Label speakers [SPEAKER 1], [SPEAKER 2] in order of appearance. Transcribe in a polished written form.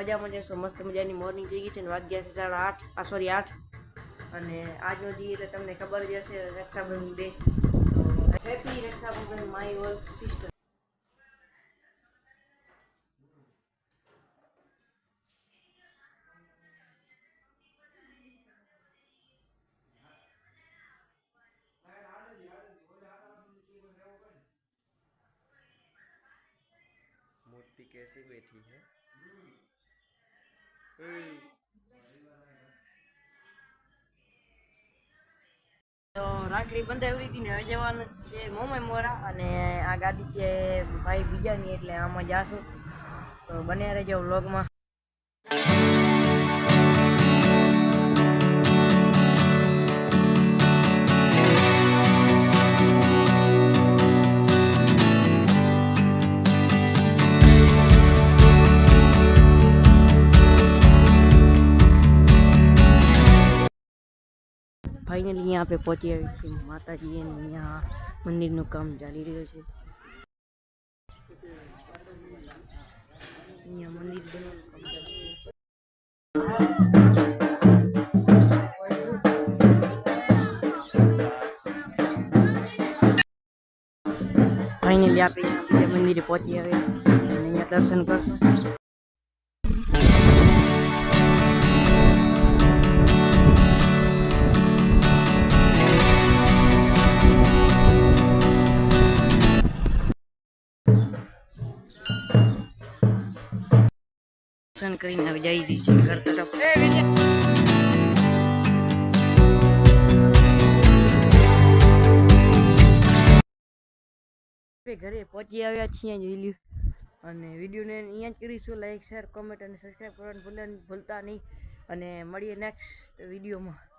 [SPEAKER 1] મજામાં જશો. મસ્ત મજાની મોર્નિંગ થઈ ગઈ છે ને વાગ્યા છે 8:30 અને આજનો દી એટલે તમને ખબર જ હશે Raksha Bandhan day. Happy Raksha Bandhan my all sister.
[SPEAKER 2] मूर्ति कैसी बैठी है?
[SPEAKER 1] તો રાખડી બંધાવી હતી ને હવે જવાનું છે મોમાઈ મોરા અને આ ગાડી છે ભાઈ બીજાની એટલે આમાં જાશું. તો બને રહેજો વ્લોગમાં. ફાઇનલી અહીંયા આપણે પહોંચી આવી છીએ માતાજી અને અહીંયા મંદિરનું કામ ચાલી રહ્યું છે. અહીંયા મંદિર બનવાનું કામ ચાલી રહ્યું છે. ફાઇનલી આપણે બીજા મંદિરે પહોંચી આવ્યા અને અહીંયા દર્શન કરશું. દર્શન કરીને હવે જઈ રહી છે ઘર તરફ. ઘરે પહોંચી આવ્યા છીએ જોઈ લ્યું અને વિડીયોને અહીંયા જ કરીશું. લાઈક શેર કોમેન્ટ અને સબસ્ક્રાઈબ કરવાનું ભૂલતા નહીં અને મળીએ નેક્સ્ટ વિડીયોમાં.